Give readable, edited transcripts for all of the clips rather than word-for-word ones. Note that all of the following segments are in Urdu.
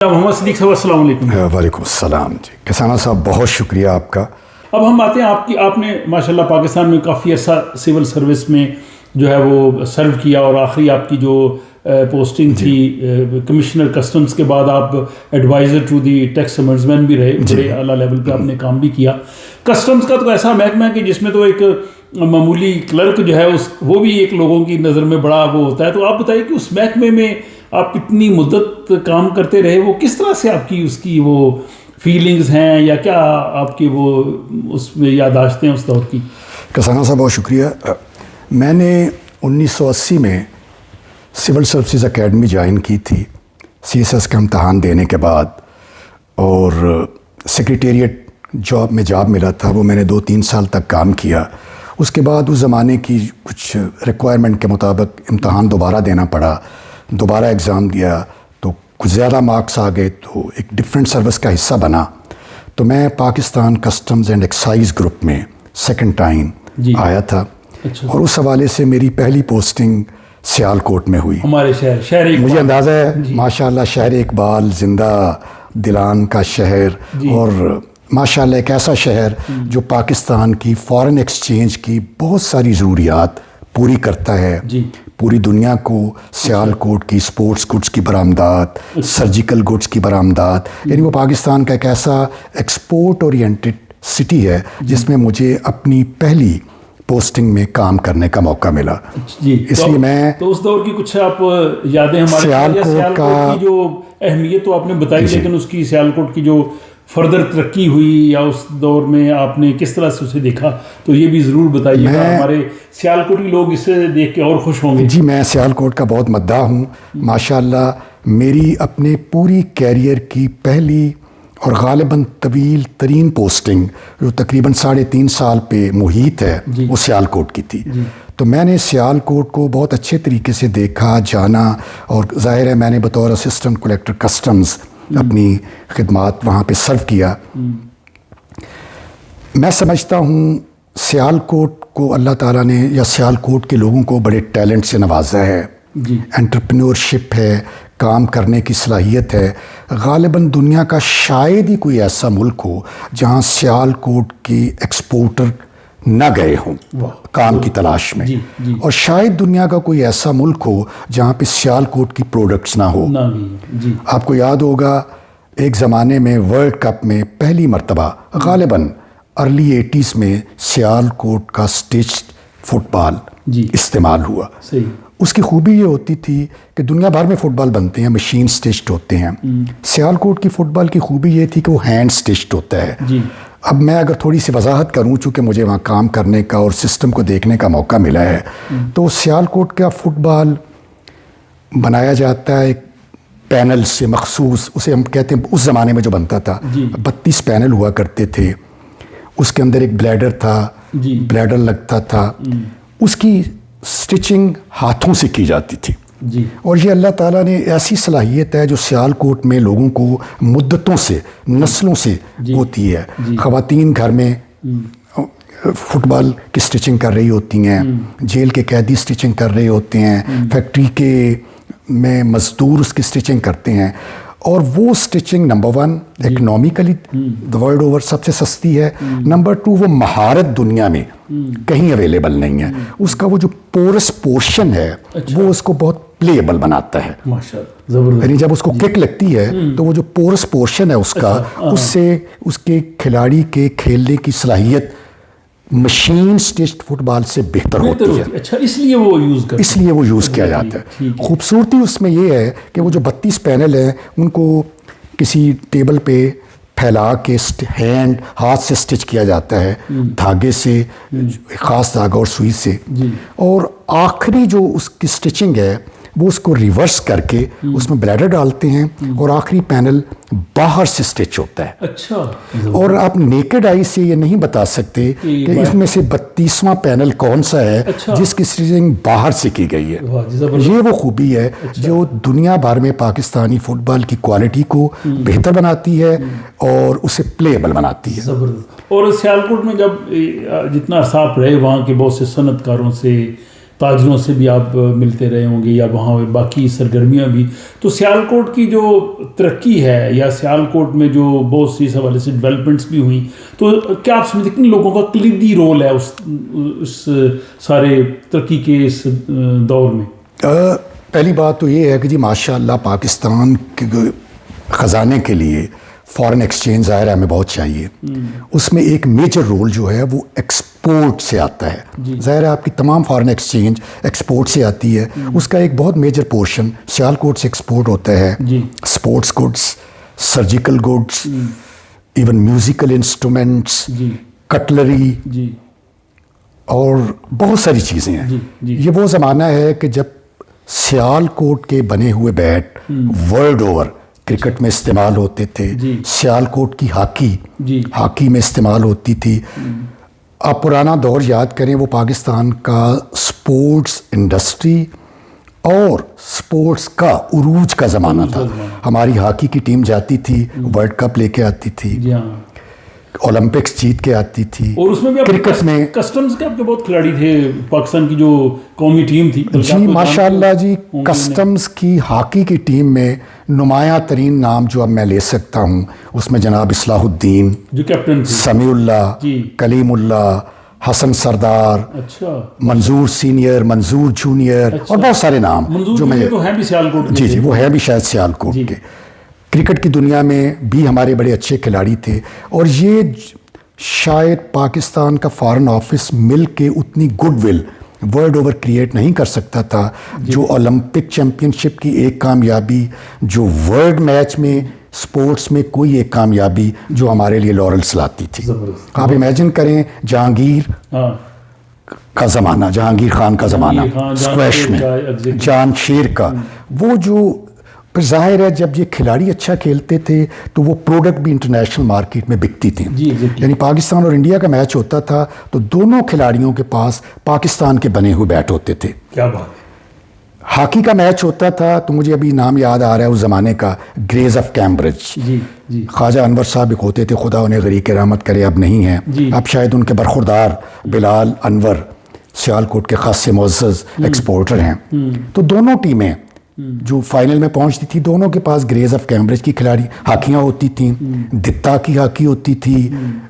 محمد صدیق صاحب السلام علیکم۔ وعلیکم السلام جی کسانہ صاحب، بہت شکریہ آپ کا۔ اب ہم آتے ہیں آپ نے ماشاءاللہ پاکستان میں کافی عرصہ سول سروس میں جو ہے وہ سرو کیا، اور آخری آپ کی جو پوسٹنگ تھی کمشنر کسٹمز کے بعد آپ ایڈوائزر ٹو دی ٹیکس امبڈسمین بھی رہے، بڑے اعلیٰ لیول پہ آپ نے کام بھی کیا۔ کسٹمز کا تو ایسا محکمہ ہے کہ جس میں تو ایک معمولی کلرک جو ہے وہ بھی ایک لوگوں کی نظر میں بڑا وہ ہوتا ہے، تو آپ بتائیے کہ اس محکمے میں آپ اتنی مدت کام کرتے رہے، وہ کس طرح سے آپ کی اس کی وہ فیلنگز ہیں، یا کیا آپ کی وہ اس میں یادداشتیں ہیں اس دور کی؟ کسانہ صاحب بہت شکریہ۔ میں نے 1980 میں سول سروسز اکیڈمی جوائن کی تھی CSS کا امتحان دینے کے بعد، اور سیکریٹریٹ جاب میں ملا تھا، وہ میں نے 2-3 سال تک کام کیا۔ اس کے بعد اس زمانے کی کچھ ریکوائرمنٹ کے مطابق امتحان دوبارہ دینا پڑا، دوبارہ ایگزام دیا تو کچھ زیادہ مارکس آ گئے، تو ایک ڈفرینٹ سروس کا حصہ بنا۔ تو میں Pakistan customs and excise group میں سیکنڈ ٹائم آیا تھا، اور اس حوالے سے میری پہلی پوسٹنگ سیالکوٹ میں ہوئی۔ ہمارے شہر مجھے اندازہ ہے ماشاءاللہ شہر اقبال، زندہ دلان کا شہر، اور ماشاءاللہ ایک ایسا شہر جو پاکستان کی فارن ایکسچینج کی بہت ساری ضروریات پوری کرتا ہے۔ پوری دنیا کو سیالکوٹ کی اسپورٹس گڈس کی برآمدات، سرجیکل گڈس کی برآمدات، یعنی وہ پاکستان کا ایک ایسا ایکسپورٹ اورینٹڈ سٹی ہے جس میں مجھے اپنی پہلی پوسٹنگ میں کام کرنے کا موقع ملا۔ اس لیے میں تو اس دور کی کچھ آپ یادیں ہمارے سیالکوٹ کی جو اہمیت تو آپ نے بتائی، لیکن اس کی سیالکوٹ کی جو فردر ترقی ہوئی یا اس دور میں آپ نے کس طرح سے اسے دیکھا، تو یہ بھی ضرور بتائیے گا، ہمارے سیالکوٹی لوگ اسے دیکھ کے اور خوش ہوں گے۔ جی میں سیالکوٹ کا بہت مداح ہوں۔ ماشاءاللہ میری اپنے پوری کیریئر کی پہلی اور غالباً طویل ترین پوسٹنگ جو تقریباً 3.5 سال پہ محیط ہے وہ سیالکوٹ کی تھی۔ تو میں نے سیالکوٹ کو بہت اچھے طریقے سے دیکھا، جانا، اور ظاہر ہے میں نے بطور اسسٹنٹ کلیکٹر کسٹمز اپنی خدمات وہاں پہ سرو کیا۔ میں سمجھتا ہوں سیالکوٹ کو اللہ تعالیٰ نے یا سیالکوٹ کے لوگوں کو بڑے ٹیلنٹ سے نوازا ہے، انٹرپرینورشپ ہے، کام کرنے کی صلاحیت ہے۔ غالباً دنیا کا شاید ہی کوئی ایسا ملک ہو جہاں سیالکوٹ کے ایکسپورٹر نہ گئے ہوں کام کی تلاش میں، اور شاید دنیا کا کوئی ایسا ملک ہو جہاں پہ سیالکوٹ کی پروڈکٹس نہ ہو۔ آپ کو یاد ہوگا ایک زمانے میں ورلڈ کپ میں پہلی مرتبہ غالباً ارلی 80s میں سیالکوٹ کا اسٹچڈ فٹ بال استعمال ہوا۔ اس کی خوبی یہ ہوتی تھی کہ دنیا بھر میں فٹ بال بنتے ہیں، مشین اسٹچڈ ہوتے ہیں، سیالکوٹ کی فٹ بال کی خوبی یہ تھی کہ وہ ہینڈ اسٹچڈ ہوتا ہے۔ اب میں اگر تھوڑی سی وضاحت کروں، چونکہ مجھے وہاں کام کرنے کا اور سسٹم کو دیکھنے کا موقع ملا ہے، تو سیالکوٹ کا فٹ بال بنایا جاتا ہے ایک پینل سے مخصوص، اسے ہم کہتے ہیں اس زمانے میں جو بنتا تھا 32 پینل ہوا کرتے تھے، اس کے اندر ایک بلیڈر تھا، بلیڈر لگتا تھا، اس کی سٹچنگ ہاتھوں سے کی جاتی تھی۔ اور یہ اللہ تعالیٰ نے ایسی صلاحیت ہے جو سیالکوٹ میں لوگوں کو مدتوں سے، نسلوں سے ہوتی ہے۔ خواتین گھر میں فٹ بال کی سٹچنگ کر رہی ہوتی ہیں، جیل کے قیدی سٹچنگ کر رہے ہوتے ہیں، فیکٹری کے میں مزدور اس کی سٹچنگ کرتے ہیں، اور وہ سٹچنگ نمبر 1 اکنامیکلی ورلڈ اوور سب سے سستی ہے، نمبر 2 وہ مہارت دنیا میں کہیں اویلیبل نہیں ہے۔ اس کا وہ جو پورس پورشن ہے وہ اس کو بہت پلیبل بناتا ہے، یعنی جب اس کو کک لگتی ہے تو وہ جو پورس پورشن ہے اس کا، اس سے اس کے کھلاڑی کے کھیلنے کی صلاحیت مشین سٹچڈ فٹ بال سے بہتر ہوتی ہے۔ اچھا، اس لیے وہ یوز کیا جاتا ہے۔ خوبصورتی اس میں یہ ہے کہ وہ جو 32 پینل ہیں ان کو کسی ٹیبل پہ پھیلا کے ہاتھ سے سٹچ کیا جاتا ہے، دھاگے سے، خاص دھاگا اور سوئی سے، اور آخری جو اس کی سٹچنگ ہے وہ اس کو ریورس کر کے اس میں بلیڈر ڈالتے ہیں، اور آخری پینل باہر سے سٹچ ہوتا ہے۔ اچھا، اور آپ نیکڈ آئی سے یہ نہیں بتا سکتے کہ اس میں سے 32واں پینل کون سا ہے جس کی سٹچنگ باہر سے کی گئی ہے۔ یہ وہ خوبی ہے جو دنیا بھر میں پاکستانی فٹ بال کی کوالٹی کو بہتر بناتی ہے اور اسے پلیبل بناتی ہے۔ اور سیالکوٹ میں جب جتنا عرصہ آپ رہے، وہاں کے بہت سے صنعت کاروں سے تاجروں سے بھی آپ ملتے رہے ہوں گے یا وہاں باقی سرگرمیاں بھی. تو سیالکوٹ کی جو ترقی ہے یا سیالکوٹ میں جو بہت سی اس حوالے سے ڈیولپمنٹس بھی ہوئیں, تو کیا آپ سمجھتے ہیں کن لوگوں کا کلیدی رول ہے اس سارے ترقی کے اس دور میں؟ پہلی بات تو یہ ہے کہ جی ماشاء اللہ پاکستان کے خزانے کے لیے فارن ایکسچینج ظاہر ہے ہمیں بہت چاہیے. اس میں ایک میجر رول جو ہے وہ ایکسپورٹ سے آتا ہے. ظاہر ہے آپ کی تمام فارن ایکسچینج ایکسپورٹ سے آتی ہے. اس کا ایک بہت میجر پورشن سیالکوٹ سے ایکسپورٹ ہوتا ہے. Sports goods, surgical goods, even musical instruments, cutlery اور بہت ساری چیزیں ہیں. یہ وہ زمانہ ہے کہ جب سیالکوٹ کے بنے ہوئے بیٹ ورلڈ اوور کرکٹ میں استعمال ہوتے تھے. سیالکوٹ کی ہاکی میں استعمال ہوتی تھی. آپ پرانا دور یاد کریں, وہ پاکستان کا سپورٹس انڈسٹری اور سپورٹس کا عروج کا زمانہ تھا. ہماری ہاکی کی ٹیم جاتی تھی, ورلڈ کپ لے کے آتی تھی, اولمپکس جیت کے آتی تھی. اور اس میں بھی کرکٹ میں کسٹمز کے آپ کے بہت کھلاڑی تھے, پاکستان کی جو قومی ٹیم تھی. جی ماشاء اللہ جی, کسٹمز کی ہاکی کی ٹیم میں نمایاں ترین نام جو اب میں لے سکتا ہوں اس میں جناب اصلاح الدین جو کیپٹن تھے, سمیع اللہ, کلیم اللہ, حسن سردار, منظور سینئر, منظور جونیئر, اور بہت سارے نام جو میں جی وہ ہے بھی شاید سیالکوٹ کے. کرکٹ کی دنیا میں بھی ہمارے بڑے اچھے کھلاڑی تھے. اور یہ شاید پاکستان کا فارن آفس مل کے اتنی good will world over create نہیں کر سکتا تھا جو اولمپک چیمپئن شپ کی ایک کامیابی, جو ورلڈ میچ میں سپورٹس میں کوئی ایک کامیابی جو ہمارے لیے لورلس لاتی تھی. آپ امیجن کریں جہانگیر کا زمانہ, جہانگیر خان کا زمانہ اسکویش میں, جان شیر کا, وہ جو پھر ظاہر ہے جب یہ کھلاڑی اچھا کھیلتے تھے تو وہ پروڈکٹ بھی انٹرنیشنل مارکیٹ میں بکتی تھیں. یعنی پاکستان اور انڈیا کا میچ ہوتا تھا تو دونوں کھلاڑیوں کے پاس پاکستان کے بنے ہوئے بیٹ ہوتے تھے. کیا بات. ہاکی کا میچ ہوتا تھا تو مجھے ابھی نام یاد آ رہا ہے اس زمانے کا, گریز آف کیمبرج. خواجہ انور صاحب ایک ہوتے تھے, خدا انہیں غریق رحمت کرے, اب نہیں ہیں. اب شاید ان کے برخوردار بلال انور سیالکوٹ کے خاص سے معزز ایکسپورٹر ہیں. تو دونوں ٹیمیں جو فائنل میں پہنچتی تھی دونوں کے پاس گریز آف کیمبرج کی کھلاڑی ہاکیاں ہوتی تھیں, دتا کی ہاکی ہوتی تھی,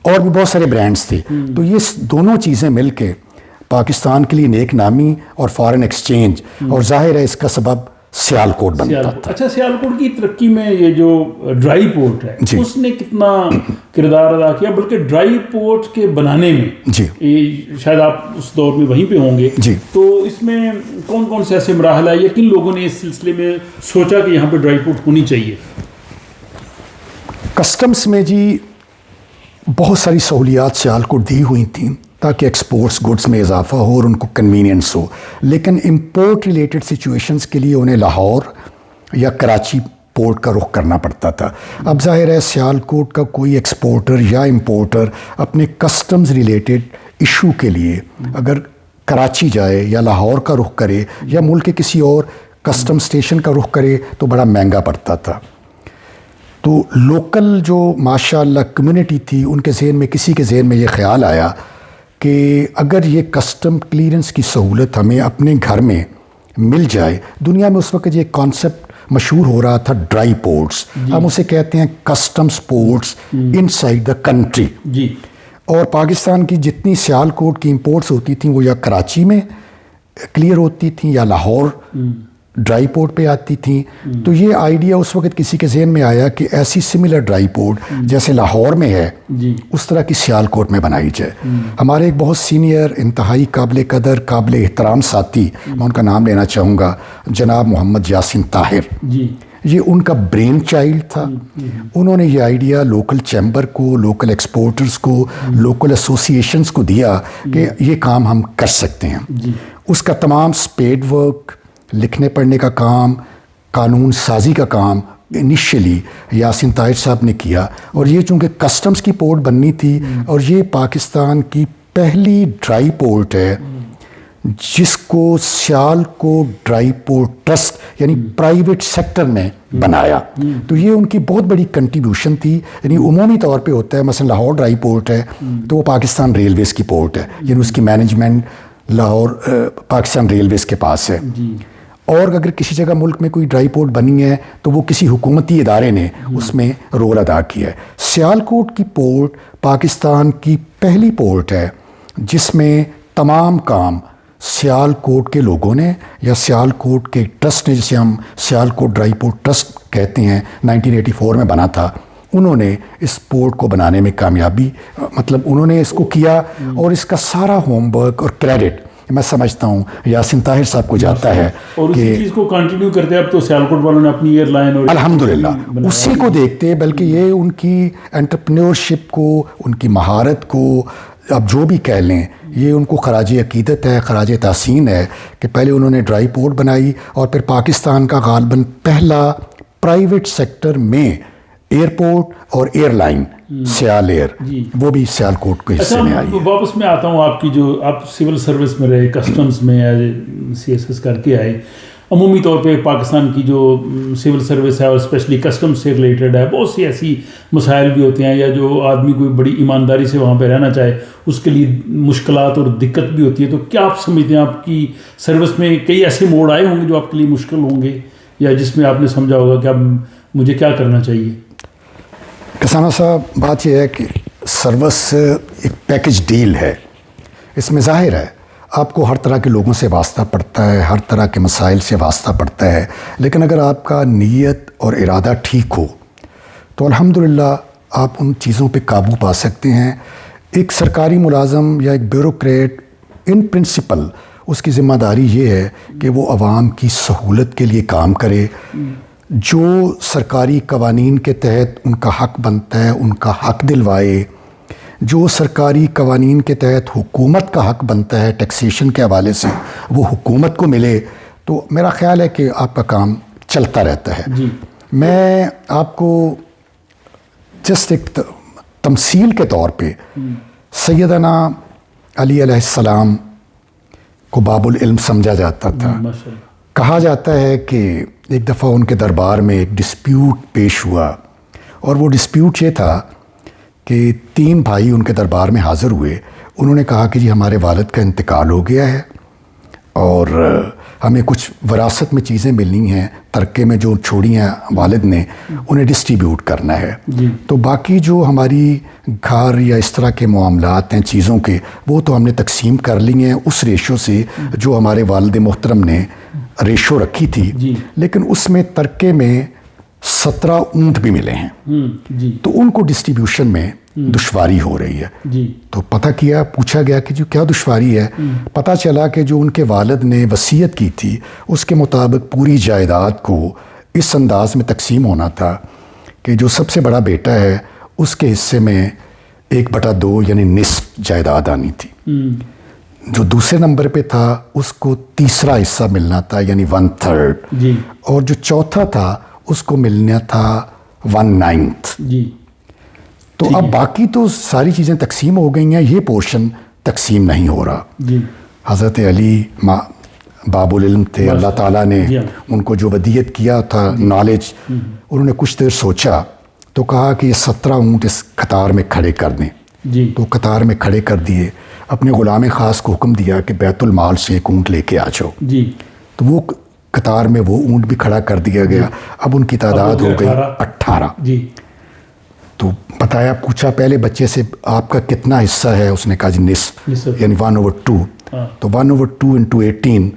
اور بھی بہت سارے برانڈز تھے. تو یہ دونوں چیزیں مل کے پاکستان کے لیے نیک نامی اور فارن ایکسچینج, اور ظاہر ہے اس کا سبب سیالکوٹ بنتا تھا. اچھا, سیالکوٹ کی ترقی میں یہ جو ڈرائی پورٹ ہے اس نے کتنا کردار ادا کیا, بلکہ ڈرائی پورٹ کے بنانے میں شاید آپ اس دور میں وہیں پہ ہوں گے, تو اس میں کون کون سے ایسے مراحل آئے یا کن لوگوں نے اس سلسلے میں سوچا کہ یہاں پہ ڈرائی پورٹ ہونی چاہیے؟ کسٹمز میں جی بہت ساری سہولیات سیالکوٹ دی ہوئی تھیں تاکہ ایکسپورٹس گڈس میں اضافہ ہو اور ان کو کنوینئنس ہو, لیکن امپورٹ ریلیٹڈ سچویشنز کے لیے انہیں لاہور یا کراچی پورٹ کا رخ کرنا پڑتا تھا. اب ظاہر ہے سیالکوٹ کا کوئی ایکسپورٹر یا امپورٹر اپنے کسٹمز ریلیٹڈ ایشو کے لیے اگر کراچی جائے یا لاہور کا رخ کرے یا ملک کے کسی اور کسٹم اسٹیشن کا رخ کرے تو بڑا مہنگا پڑتا تھا. تو لوکل جو ماشاء اللہ کمیونٹی تھی ان کے ذہن میں, کسی کے ذہن میں یہ خیال آیا کہ اگر یہ کسٹم کلیئرنس کی سہولت ہمیں اپنے گھر میں مل جائے. دنیا میں اس وقت یہ کانسیپٹ مشہور ہو رہا تھا ڈرائی پورٹس, ہم اسے کہتے ہیں customs ports in side the country. اور پاکستان کی جتنی سیالکوٹ کی امپورٹس ہوتی تھیں وہ یا کراچی میں کلیئر ہوتی تھیں یا لاہور ڈرائی پورٹ پہ آتی تھیں. تو یہ آئیڈیا اس وقت کسی کے ذہن میں آیا کہ ایسی سملر ڈرائی پورٹ جیسے لاہور میں ہے اس طرح کی سیالکوٹ میں بنائی جائے. ہمارے ایک بہت سینئر, انتہائی قابل قدر, قابل احترام ساتھی, میں ان کا نام لینا چاہوں گا, جناب محمد یاسین طاہر. یہ ان کا برین چائلڈ تھا. انہوں نے یہ آئیڈیا لوکل چیمبر کو, لوکل ایکسپورٹرز کو, لوکل ایسوسیشنز کو دیا کہ یہ کام ہم کر سکتے ہیں. اس کا تمام اسپیڈ ورک, لکھنے پڑھنے کا کام, قانون سازی کا کام انیشلی یاسین طاہر صاحب نے کیا. اور یہ چونکہ کسٹمز کی پورٹ بننی تھی اور یہ پاکستان کی پہلی ڈرائی پورٹ ہے جس کو سیالکوٹ ڈرائی پورٹ ٹرسٹ یعنی پرائیویٹ سیکٹر میں بنایا. تو یہ ان کی بہت بڑی کنٹریبیوشن تھی. یعنی عمومی طور پہ ہوتا ہے مثلا لاہور ڈرائی پورٹ ہے تو وہ پاکستان ریلویز کی پورٹ ہے, یعنی اس کی مینجمنٹ لاہور پاکستان ریلویز کے پاس ہے. اور اگر کسی جگہ ملک میں کوئی ڈرائی پورٹ بنی ہے تو وہ کسی حکومتی ادارے نے اس میں رول ادا کیا ہے. سیالکوٹ کی پورٹ پاکستان کی پہلی پورٹ ہے جس میں تمام کام سیالکوٹ کے لوگوں نے یا سیالکوٹ کے ٹرسٹ نے، جسے ہم سیالکوٹ ڈرائی پورٹ ٹرسٹ کہتے ہیں، 1984 میں بنا تھا. انہوں نے اس پورٹ کو بنانے میں کامیابی، مطلب انہوں نے اس کو کیا، اور اس کا سارا ہوم ورک اور کریڈٹ میں سمجھتا ہوں یاسین طاہر صاحب کو جاتا ہے. اور اسی چیز کو کنٹینیو کرتے ہیں اب تو سیالکوٹ والوں نے اپنی ایئر لائن اور الحمدللہ اسی کو دیکھتے، بلکہ یہ ان کی انٹرپرینورشپ کو، ان کی مہارت کو اب جو بھی کہہ لیں، یہ ان کو خراج عقیدت ہے، خراج تحسین ہے کہ پہلے انہوں نے ڈرائی پورٹ بنائی اور پھر پاکستان کا غالباً پہلا پرائیویٹ سیکٹر میں ایئرپورٹ اور ایئر لائن سیال ایئر، وہ بھی سیالکوٹ کے حصے میں آئی ہے. واپس میں آتا ہوں، آپ کی جو آپ سول سروس میں رہے، کسٹمز میں CSS کر کے آئے. عمومی طور پہ پاکستان کی جو سول سروس ہے اور اسپیشلی کسٹم سے ریلیٹڈ ہے، بہت سی ایسی مسائل بھی ہوتے ہیں، یا جو آدمی کوئی بڑی ایمانداری سے وہاں پہ رہنا چاہے اس کے لیے مشکلات اور دقت بھی ہوتی ہے. تو کیا آپ سمجھتے ہیں آپ کی سروس میں کئی ایسے موڑ آئے ہوں گے جو آپ کے لیے مشکل ہوں گے، یا جس میں آپ نے سمجھا ہوگا کہ اب مجھے کیا کرنا چاہیے؟ کسانہ صاحب، بات یہ ہے کہ سروس ایک پیکج ڈیل ہے. اس میں ظاہر ہے آپ کو ہر طرح کے لوگوں سے واسطہ پڑتا ہے، ہر طرح کے مسائل سے واسطہ پڑتا ہے، لیکن اگر آپ کا نیت اور ارادہ ٹھیک ہو تو الحمدللہ آپ ان چیزوں پہ قابو پا سکتے ہیں. ایک سرکاری ملازم یا ایک بیوروکریٹ ان پرنسپل اس کی ذمہ داری یہ ہے کہ وہ عوام کی سہولت کے لیے کام کرے. جو سرکاری قوانین کے تحت ان کا حق بنتا ہے ان کا حق دلوائے، جو سرکاری قوانین کے تحت حکومت کا حق بنتا ہے ٹیکسیشن کے حوالے سے وہ حکومت کو ملے، تو میرا خیال ہے کہ آپ کا کام چلتا رہتا ہے. میں آپ کو جسٹ ایک تمثیل کے طور پہ سیدنا علی علیہ السلام کو باب العلم سمجھا جاتا تھا. کہا جاتا ہے کہ ایک دفعہ ان کے دربار میں ایک ڈسپیوٹ پیش ہوا، اور وہ ڈسپیوٹ یہ تھا کہ 3 بھائی ان کے دربار میں حاضر ہوئے. انہوں نے کہا کہ جی ہمارے والد کا انتقال ہو گیا ہے اور ہمیں کچھ وراثت میں چیزیں ملنی ہیں، ترکے میں جو چھوڑی ہیں والد نے انہیں ڈسٹریبیوٹ کرنا ہے. تو باقی جو ہماری گھر یا اس طرح کے معاملات ہیں چیزوں کے، وہ تو ہم نے تقسیم کر لی ہیں اس ریشو سے جو ہمارے والد محترم نے ریشو رکھی تھی. لیکن اس میں ترکے میں 17 اونٹ بھی ملے ہیں، تو ان کو ڈسٹریبیوشن میں دشواری ہو رہی ہے. تو پتہ کیا، پوچھا گیا کہ جو کیا دشواری ہے. پتہ چلا کہ جو ان کے والد نے وصیت کی تھی اس کے مطابق پوری جائیداد کو اس انداز میں تقسیم ہونا تھا کہ جو سب سے بڑا بیٹا ہے اس کے حصے میں 1/2 یعنی نصف جائیداد آنی تھی. جو دوسرے نمبر پہ تھا اس کو تیسرا حصہ ملنا تھا یعنی 1/3، اور جو چوتھا تھا اس کو ملنا تھا 1/9. تو اب باقی تو ساری چیزیں تقسیم ہو گئی ہیں، یہ پورشن تقسیم نہیں ہو رہا. حضرت علی باب العلم تھے، اللہ تعالیٰ نے ان کو جو ودیت کیا تھا نالج، انہوں نے کچھ دیر سوچا تو کہا کہ یہ 17 اونٹ اس قطار میں کھڑے کر دیں. تو قطار میں کھڑے کر دیے. اپنے غلام خاص کو حکم دیا کہ بیت المال سے 1 اونٹ لے کے آ جاؤ. تو وہ قطار میں وہ اونٹ بھی کھڑا کر دیا گیا. اب ان کی تعداد ہو گئی 18. تو بتایا، پوچھا پہلے بچے سے آپ کا کتنا حصہ ہے، اس نے کہا جی نصف یعنی 1/2. تو 1/2 into 18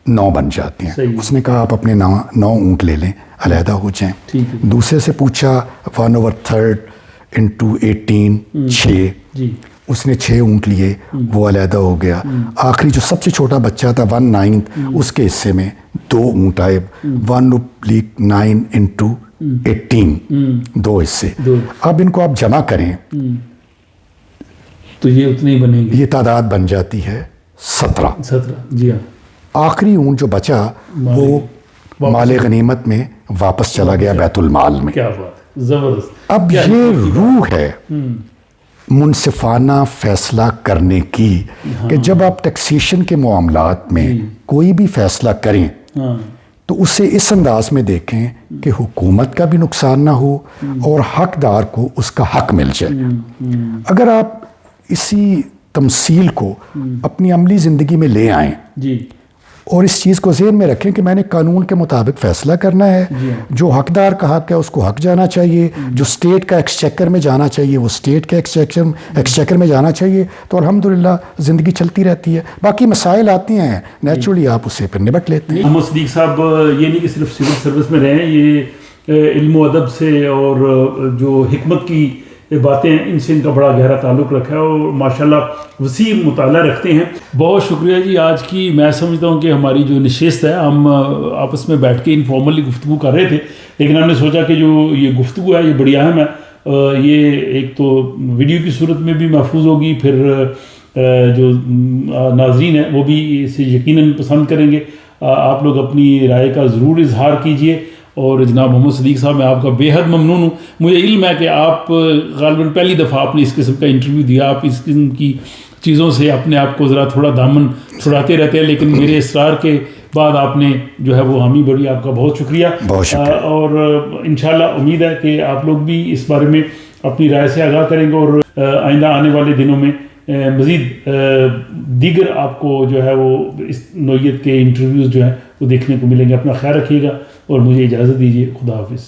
9 بن جاتے ہیں. اس نے کہا آپ اپنے 9 اونٹ لے لیں، علیحدہ ہو جائیں. دوسرے سے پوچھا 1/3 into 18 6. اس نے 6 اونٹ لیے، وہ علیحدہ ہو گیا. آخری جو سب سے چھوٹا بچہ تھا 1/9 اس کے حصے میں 2 اونٹ آئے. 1/9 into 18 2 حصے. اب ان کو آپ جمع کریں تو یہ اتنی بنے گی، یہ تعداد بن جاتی ہے 17. جی ہاں. آخری اونٹ جو بچا وہ مال غنیمت میں واپس چلا گیا بیت المال میں. کیا بات ہے، زبردست. اب یہ روح ہے منصفانہ فیصلہ کرنے کی کہ جب آپ ٹیکسیشن کے معاملات میں کوئی بھی فیصلہ کریں تو اسے اس انداز میں دیکھیں کہ حکومت کا بھی نقصان نہ ہو اور حقدار کو اس کا حق مل جائے. اگر آپ اسی تمثیل کو اپنی عملی زندگی میں لے آئیں جی اور اس چیز کو ذہن میں رکھیں کہ میں نے قانون کے مطابق فیصلہ کرنا ہے. جو حقدار کا حق ہے اس کو حق جانا چاہیے, جو اسٹیٹ کا ایکسچیکر میں جانا چاہیے وہ اسٹیٹ کے ایکسچیکر میں جانا چاہیے. تو الحمدللہ زندگی چلتی رہتی ہے. باقی مسائل آتی ہیں نیچرلی آپ اسے پھر نبٹ لیتے ہیں. محمد صدیق صاحب یہ نہیں کہ صرف سول سروس میں رہیں, یہ علم و ادب سے اور جو حکمت کی باتیں ہیں ان سے ان کا بڑا گہرا تعلق رکھا ہے اور ماشاءاللہ وسیع مطالعہ رکھتے ہیں. بہت شکریہ جی. آج کی میں سمجھتا ہوں کہ ہماری جو نشست ہے, ہم آپس میں بیٹھ کے انفارملی گفتگو کر رہے تھے, لیکن ہم نے سوچا کہ جو یہ گفتگو ہے یہ بڑی اہم ہے. یہ ایک تو ویڈیو کی صورت میں بھی محفوظ ہوگی, پھر جو ناظرین ہیں وہ بھی اسے یقیناً پسند کریں گے. آپ لوگ اپنی رائے کا ضرور اظہار کیجئے. اور جناب محمد صدیق صاحب میں آپ کا بے حد ممنون ہوں. مجھے علم ہے کہ آپ غالباً پہلی دفعہ آپ نے اس قسم کا انٹرویو دیا, آپ اس قسم کی چیزوں سے اپنے آپ کو ذرا تھوڑا دامن چھڑاتے رہتے ہیں, لیکن میرے اصرار کے بعد آپ نے جو ہے وہ حامی بڑھی. آپ کا بہت شکریہ. اور انشاءاللہ امید ہے کہ آپ لوگ بھی اس بارے میں اپنی رائے سے آگاہ کریں گے اور آئندہ آنے والے دنوں میں مزید دیگر آپ کو جو ہے وہ اس نوعیت کے انٹرویوز جو ہیں وہ دیکھنے کو ملیں گے. اپنا خیال رکھیے گا اور مجھے اجازت دیجیے. خدا حافظ.